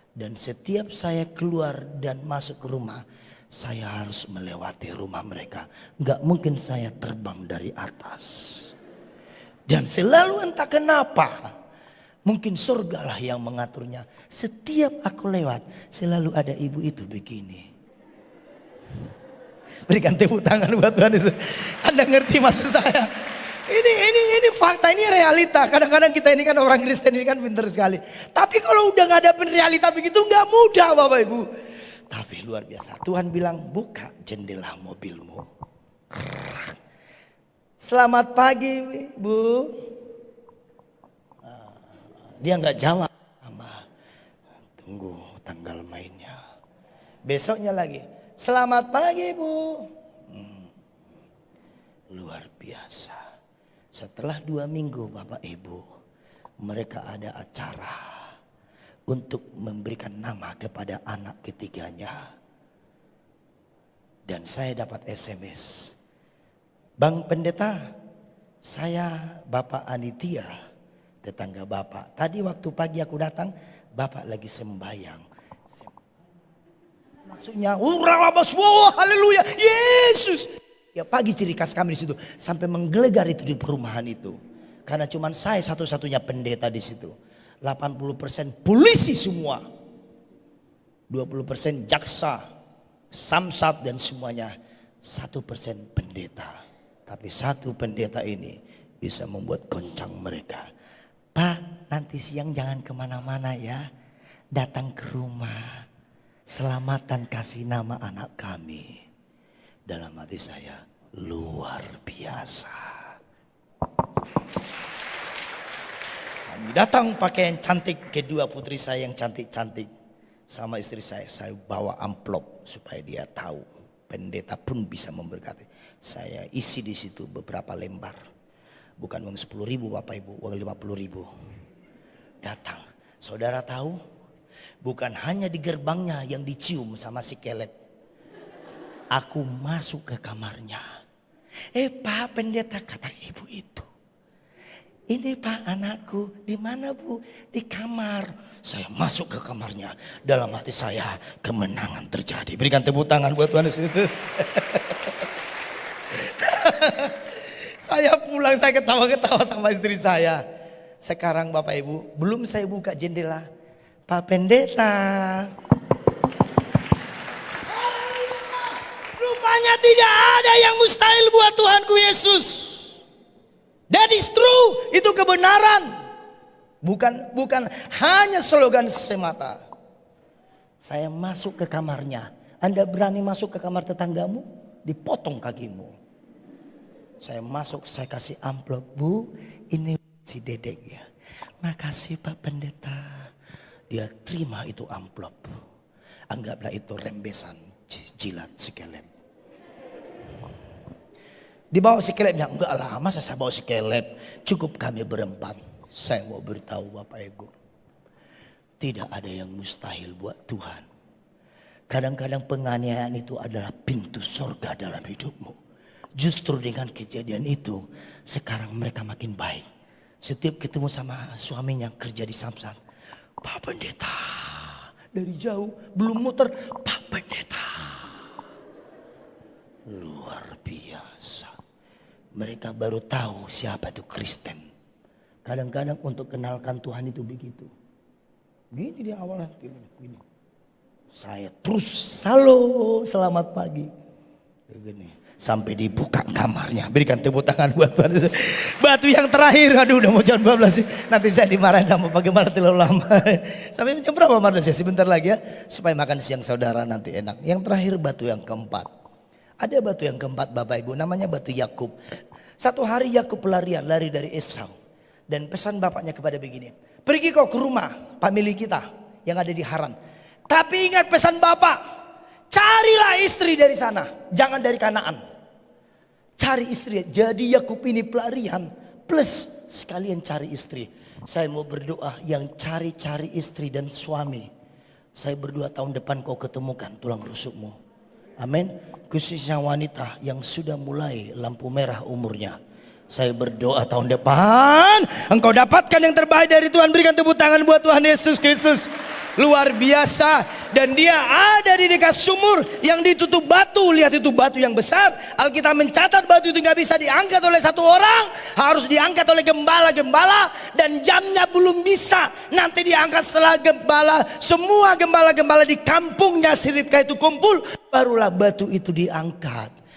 Speaker 1: Dan setiap saya keluar dan masuk ke rumah, saya harus melewati rumah mereka. Enggak mungkin saya terbang dari atas. Dan selalu entah kenapa, mungkin surga lah yang mengaturnya. Setiap aku lewat, selalu ada ibu itu begini. Berikan tepuk tangan buat Tuhan Yesus. Anda ngerti maksud saya? Ini fakta, ini realita. Kadang-kadang kita ini kan orang Kristen ini kan pintar sekali. Tapi kalau udah gak ada realita begitu gak mudah Bapak Ibu. Tapi luar biasa. Tuhan bilang buka jendela mobilmu. Selamat pagi Bu. Dia gak jawab. Tunggu tanggal mainnya. Besoknya lagi. Selamat pagi Bu. Luar biasa. Setelah 2 minggu Bapak Ibu, mereka ada acara untuk memberikan nama kepada anak ketiganya. Dan saya dapat SMS. Bang Pendeta, saya Bapak Anitia, tetangga Bapak. Tadi waktu pagi aku datang, Bapak lagi sembahyang. Maksudnya, haleluya, Yesus. Ya pagi ciri khas kami di situ sampai menggelegar itu di perumahan itu. Karena cuma saya satu-satunya pendeta di situ. 80% polisi semua. 20% jaksa, samsat dan semuanya. 1% pendeta. Tapi 1 pendeta ini bisa membuat goncang mereka. Pak, nanti siang jangan kemana-mana ya. Datang ke rumah. Selamatan kasih nama anak kami. Dalam hati saya luar biasa. Kami datang pakaian cantik, kedua putri saya yang cantik-cantik. Sama istri saya bawa amplop supaya dia tahu. Pendeta pun bisa memberkati. Saya isi di situ beberapa lembar. Bukan uang 10.000 Bapak Ibu, uang 50.000. Datang, saudara tahu? Bukan hanya di gerbangnya yang dicium sama si Caleb. Aku masuk ke kamarnya. Pak pendeta, kata ibu itu. Ini Pak anakku, di mana Bu? Di kamar. Saya masuk ke kamarnya. Dalam hati saya kemenangan terjadi. Berikan tepuk tangan buat Tuhan Yesus itu. Saya pulang, saya ketawa-ketawa sama istri saya. Sekarang Bapak Ibu, belum saya buka jendela. Pak pendeta. Rupanya tidak ada yang mustahil buat Tuhanku Yesus. That is true, itu kebenaran. Bukan hanya slogan semata. Saya masuk ke kamarnya. Anda berani masuk ke kamar tetanggamu? Dipotong kakimu. Saya masuk, saya kasih amplop. Bu, ini si Dedek ya. Makasih Pak Pendeta. Dia terima itu amplop. Anggaplah itu rembesan jilat si kelep. Dibawa si kelebnya. Enggak lah, masa saya bawa si kelep. Cukup kami berempat. Saya mau beritahu Bapak Ibu. Tidak ada yang mustahil buat Tuhan. Kadang-kadang penganiayaan itu adalah pintu surga dalam hidupmu. Justru dengan kejadian itu, sekarang mereka makin baik. Setiap ketemu sama suaminya kerja di Samsat. Pak Pendeta, dari jauh belum muter, Pak Pendeta. Luar biasa. Mereka baru tahu siapa itu Kristen. Kadang-kadang untuk kenalkan Tuhan itu begitu. Gini dia awalnya, gini. Saya terus halo, selamat pagi. Begini. Sampai dibuka kamarnya. Berikan tepuk tangan buat Tuhan. Batu yang terakhir. Aduh udah mau jam 12 sih. Nanti saya dimarahin sama Pak Gembala terlalu lama. Sampai jam berapa Mardos ya? Sebentar lagi ya. Supaya makan siang saudara nanti enak. Yang terakhir batu yang keempat. Ada batu yang keempat Bapak Ibu. Namanya batu Yakub. Satu hari Yakub lari dari Esau. Dan pesan bapaknya kepada begini. Pergi kau ke rumah famili kita yang ada di Haran. Tapi ingat pesan bapak. Carilah istri dari sana. Jangan dari Kanaan. Cari istri. Jadi Yakub ini pelarian. Plus sekalian cari istri. Saya mau berdoa yang cari istri dan suami. Saya berdoa tahun depan kau ketemukan tulang rusukmu. Amin. Khususnya wanita yang sudah mulai lampu merah umurnya. Saya berdoa tahun depan engkau dapatkan yang terbaik dari Tuhan. Berikan tepuk tangan buat Tuhan Yesus Kristus. Luar biasa. Dan dia ada di dekat sumur yang ditutup batu. Lihat itu batu yang besar. Alkitab mencatat batu itu gak bisa diangkat oleh satu orang. Harus diangkat oleh gembala-gembala. Dan jamnya belum bisa. Nanti diangkat setelah gembala. Semua gembala-gembala di kampungnya Siripka itu kumpul. Barulah batu itu diangkat.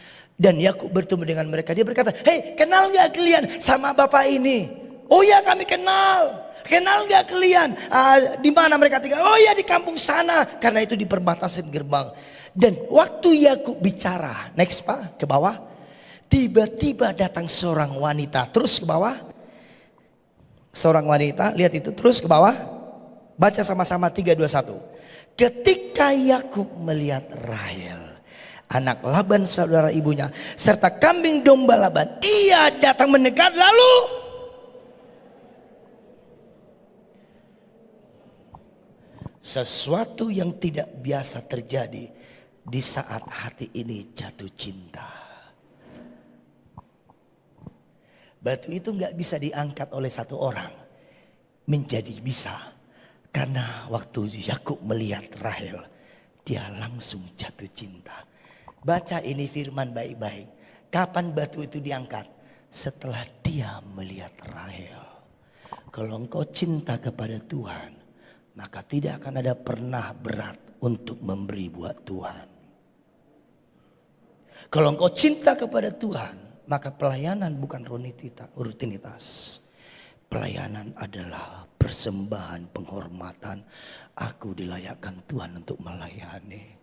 Speaker 1: Dan Yakub bertemu dengan mereka. Dia berkata, hei kenal gak kalian sama bapak ini? Oh ya kami kenal. Kenal gak kalian? Di mana mereka tinggal? Oh ya di kampung sana. Karena itu di perbatasan gerbang. Dan waktu Yakub bicara, next Pak, ke bawah. Tiba-tiba datang seorang wanita. Terus ke bawah. Seorang wanita, lihat itu. Terus ke bawah. Baca sama-sama 3, 2, 1. Ketika Yakub melihat Rahel, anak Laban saudara ibunya, serta kambing domba Laban, ia datang mendekat lalu sesuatu yang tidak biasa terjadi di saat hati ini jatuh cinta. Batu itu gak bisa diangkat oleh satu orang menjadi bisa. Karena waktu Yakub melihat Rahel, dia langsung jatuh cinta. Baca ini firman baik-baik. Kapan batu itu diangkat? Setelah dia melihat Rahel. Kalau engkau cinta kepada Tuhan, maka tidak akan ada pernah berat untuk memberi buat Tuhan. Kalau engkau cinta kepada Tuhan, maka pelayanan bukan rutinitas. Pelayanan adalah persembahan penghormatan. Aku dilayakkan Tuhan untuk melayani.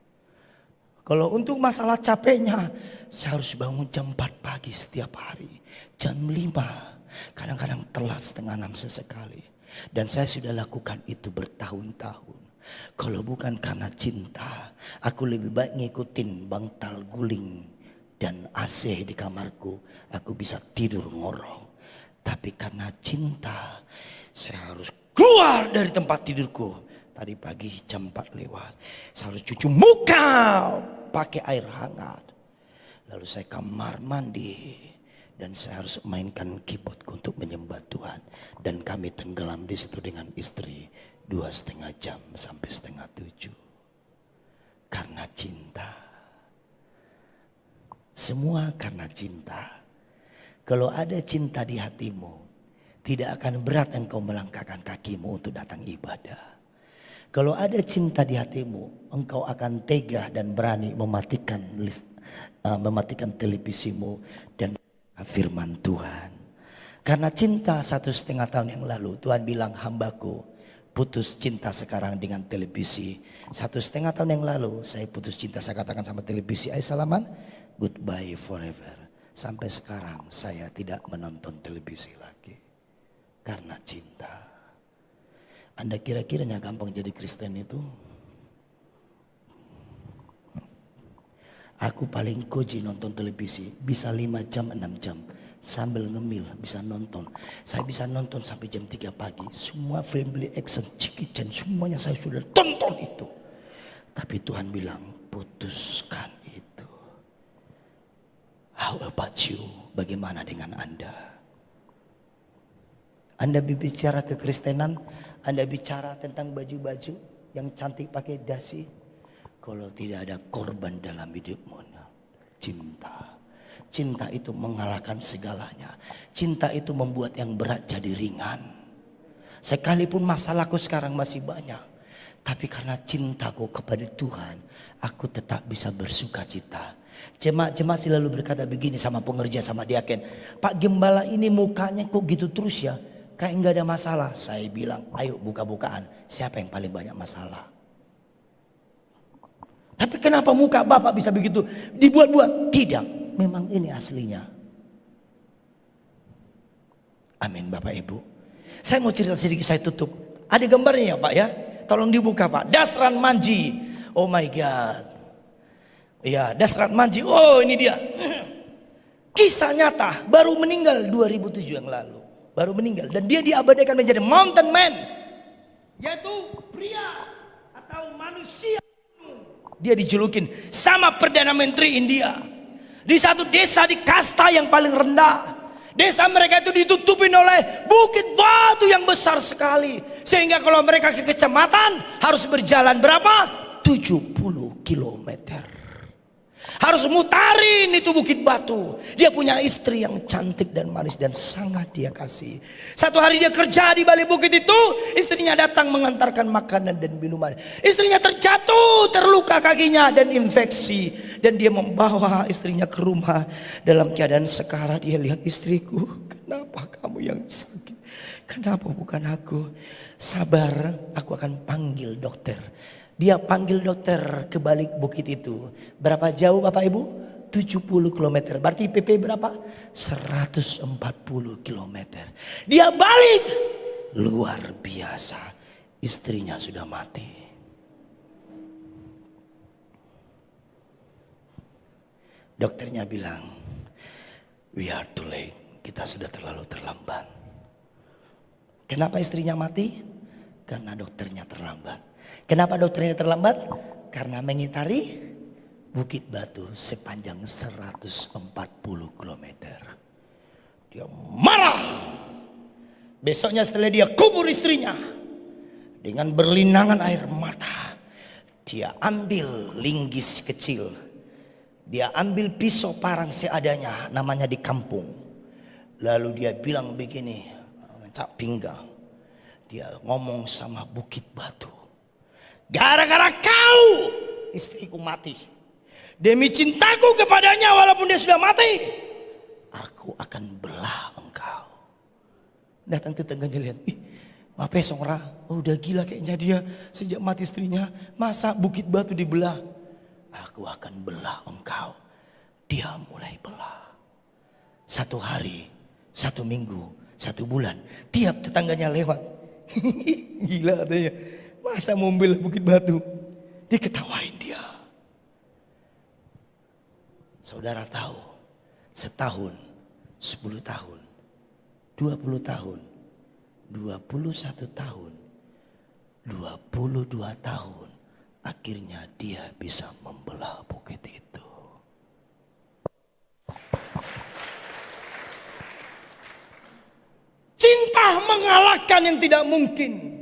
Speaker 1: Kalau untuk masalah capeknya, saya harus bangun jam 4 pagi setiap hari. Jam 5, kadang-kadang telat setengah 6 sesekali. Dan saya sudah lakukan itu bertahun-tahun. Kalau bukan karena cinta, aku lebih baik ngikutin bantal guling dan AC di kamarku. Aku bisa tidur ngorong. Tapi karena cinta, saya harus keluar dari tempat tidurku. Tadi pagi jam 4 lewat. Saya harus cuci muka pakai air hangat. Lalu saya kamar mandi. Dan saya harus mainkan keyboardku untuk menyembah Tuhan. Dan kami tenggelam di situ dengan istri 2,5 jam sampai setengah 7. Karena cinta. Semua karena cinta. Kalau ada cinta di hatimu, tidak akan berat engkau melangkahkan kakimu untuk datang ibadah. Kalau ada cinta di hatimu, engkau akan tega dan berani mematikan televisimu dan firman Tuhan. Karena cinta 1,5 tahun yang lalu Tuhan bilang, hambaku putus cinta sekarang dengan televisi. 1,5 tahun yang lalu saya putus cinta, saya katakan sama televisi, ayo salaman, goodbye forever. Sampai sekarang saya tidak menonton televisi lagi karena cinta. Anda kira-kiranya gampang jadi Kristen itu? Aku paling koji nonton televisi, bisa 5 jam 6 jam. Sambil ngemil bisa nonton. Saya bisa nonton sampai jam 3 pagi. Semua family action, Jackie Chan, semuanya saya sudah tonton itu. Tapi Tuhan bilang, putuskan itu. How about you? Bagaimana dengan Anda? Anda bicara kekristenan, Anda bicara tentang baju-baju yang cantik pakai dasi. Kalau tidak ada korban dalam hidupmu, cinta. Cinta itu mengalahkan segalanya. Cinta itu membuat yang berat jadi ringan. Sekalipun masalahku sekarang masih banyak, tapi karena cintaku kepada Tuhan, aku tetap bisa bersuka cita. Jemaat-jemaat selalu berkata begini sama pengerja, sama diaken, Pak Gembala ini mukanya kok gitu terus ya, kayak nggak ada masalah. Saya bilang, ayo buka-bukaan, siapa yang paling banyak masalah? Tapi kenapa muka Bapak bisa begitu dibuat-buat? Tidak. Memang ini aslinya. Amin Bapak Ibu. Saya mau cerita sedikit, saya tutup. Ada gambarnya ya Pak ya. Tolong dibuka Pak. Dasran Manji. Oh my God. Ya, Dasran Manji. Oh ini dia. Kisah nyata. Baru meninggal 2007 yang lalu. Baru meninggal. Dan dia diabadikan menjadi mountain man. Yaitu pria atau manusia. Dia dijulukin sama Perdana Menteri India. Di satu desa di kasta yang paling rendah. Desa mereka itu ditutupin oleh bukit batu yang besar sekali. Sehingga kalau mereka ke kecamatan harus berjalan berapa? 70 kilometer. Harus mutarin itu bukit batu. Dia punya istri yang cantik dan manis dan sangat dia kasih. Satu hari dia kerja di balik bukit itu, istrinya datang mengantarkan makanan dan minuman. Istrinya terjatuh, terluka kakinya dan infeksi. Dan dia membawa istrinya ke rumah dalam keadaan sekarat. Dia lihat, istriku, kenapa kamu yang sakit? Kenapa bukan aku? Sabar, aku akan panggil dokter. Dia panggil dokter ke balik bukit itu. Berapa jauh Bapak Ibu? 70 km. Berarti PP berapa? 140 km. Dia balik. Luar biasa. Istrinya sudah mati. Dokternya bilang, we are too late. Kita sudah terlalu terlambat. Kenapa istrinya mati? Karena dokternya terlambat. Kenapa dokternya terlambat? Karena mengitari bukit batu sepanjang 140 km. Dia marah. Besoknya setelah dia kubur istrinya, dengan berlinangan air mata, dia ambil linggis kecil. Dia ambil pisau parang seadanya, namanya di kampung. Lalu dia bilang begini, ngecap pinggang. Dia ngomong sama bukit batu. Gara-gara kau istriku mati. Demi cintaku kepadanya walaupun dia sudah mati, aku akan belah engkau. Datang tetangganya lihat, ih apa songra, oh, udah gila kayaknya dia sejak mati istrinya. Masa bukit batu dibelah? Aku akan belah engkau. Dia mulai belah. 1 hari, 1 minggu, 1 bulan, tiap tetangganya lewat. Gila katanya. Masa mau belah bukit batu? Diketawain dia. Saudara tahu, setahun, 10 tahun, 20 tahun, 21 tahun, 22 tahun, akhirnya dia bisa membelah bukit itu. Cinta mengalahkan yang tidak mungkin.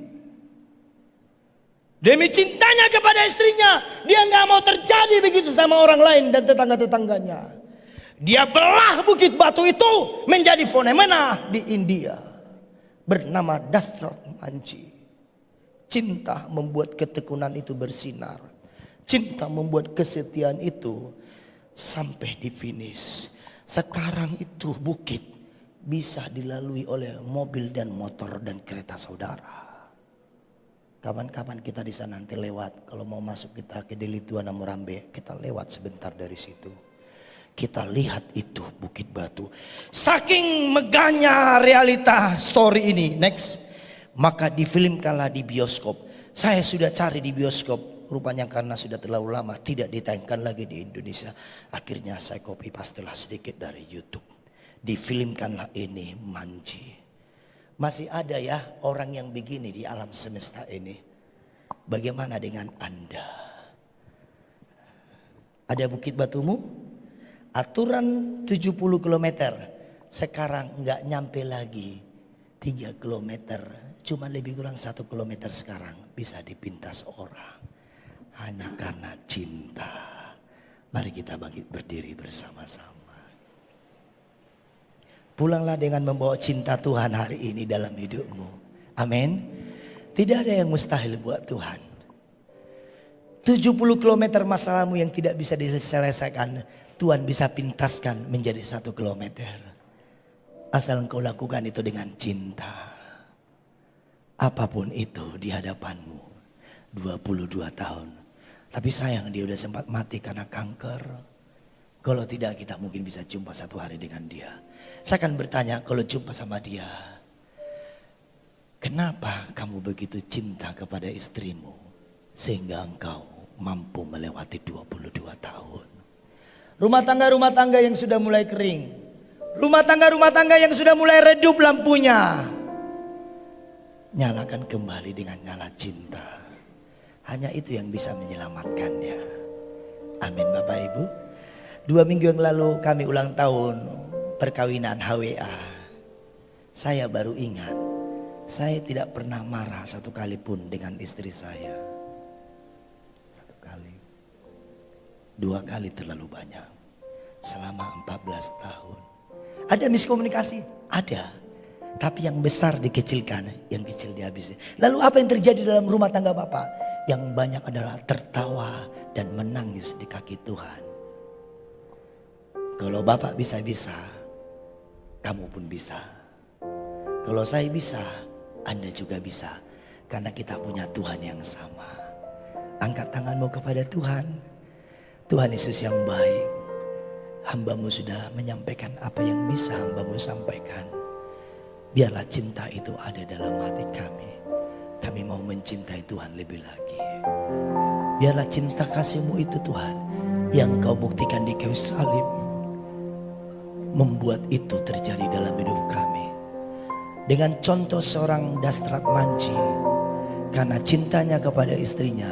Speaker 1: Demi cintanya kepada istrinya, dia nggak mau terjadi begitu sama orang lain dan tetangga-tetangganya. Dia belah bukit batu itu menjadi fenomena di India bernama Dasrat Manji. Cinta membuat ketekunan itu bersinar. Cinta membuat kesetiaan itu sampai di finish. Sekarang itu bukit bisa dilalui oleh mobil dan motor dan kereta saudara. Kapan-kapan kita di sana nanti lewat. Kalau mau masuk kita ke Delituana Morambe, kita lewat sebentar dari situ. Kita lihat itu Bukit Batu. Saking megahnya realita story ini. Next. Maka difilmkanlah di bioskop. Saya sudah cari di bioskop. Rupanya karena sudah terlalu lama tidak ditayangkan lagi di Indonesia. Akhirnya saya copy pastelah sedikit dari YouTube. Difilmkanlah ini Manji. Masih ada ya orang yang begini di alam semesta ini. Bagaimana dengan Anda? Ada Bukit Batumu? Aturan 70 km. Sekarang nggak nyampe lagi 3 km. Cuma lebih kurang 1 km sekarang bisa dipintas orang. Hanya karena cinta. Mari kita bangkit berdiri bersama-sama. Pulanglah dengan membawa cinta Tuhan hari ini dalam hidupmu. Amin. Tidak ada yang mustahil buat Tuhan. 70 km masalahmu yang tidak bisa diselesaikan, Tuhan bisa pintaskan menjadi 1 km. Asal engkau lakukan itu dengan cinta. Apapun itu di hadapanmu. 22 tahun. Tapi sayang dia udah sempat mati karena kanker. Kalau tidak kita mungkin bisa jumpa satu hari dengan dia. Saya akan bertanya kalau jumpa sama dia. Kenapa kamu begitu cinta kepada istrimu. Sehingga engkau mampu melewati 22 tahun. Rumah tangga yang sudah mulai kering. Rumah tangga yang sudah mulai redup lampunya. Nyalakan kembali dengan nyala cinta. Hanya itu yang bisa menyelamatkannya. Amin Bapak Ibu. 2 minggu yang lalu kami ulang tahun perkawinan HWA. Saya baru ingat, saya tidak pernah marah 1 kali pun dengan istri saya. 1 kali. 2 kali terlalu banyak. Selama 14 tahun. Ada miskomunikasi? Ada. Tapi yang besar dikecilkan, yang kecil dihabisi. Lalu apa yang terjadi dalam rumah tangga Bapak? Yang banyak adalah tertawa dan menangis di kaki Tuhan. Kalau Bapak bisa-bisa, kamu pun bisa. Kalau saya bisa, Anda juga bisa. Karena kita punya Tuhan yang sama. Angkat tanganmu kepada Tuhan. Tuhan Yesus yang baik. Hamba-Mu sudah menyampaikan apa yang bisa hamba-Mu sampaikan. Biarlah cinta itu ada dalam hati kami. Kami mau mencintai Tuhan lebih lagi. Biarlah cinta kasih-Mu itu Tuhan, yang Kau buktikan di kayu salib, membuat itu terjadi dalam hidup kami. Dengan contoh seorang Dastrat Manji, karena cintanya kepada istrinya,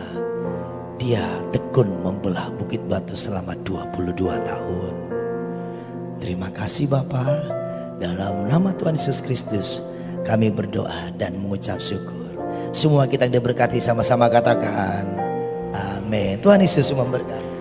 Speaker 1: dia tekun membelah Bukit Batu selama 22 tahun. Terima kasih Bapa. Dalam nama Tuhan Yesus Kristus kami berdoa dan mengucap syukur. Semua kita diberkati sama-sama katakan amin. Tuhan Yesus memberkati.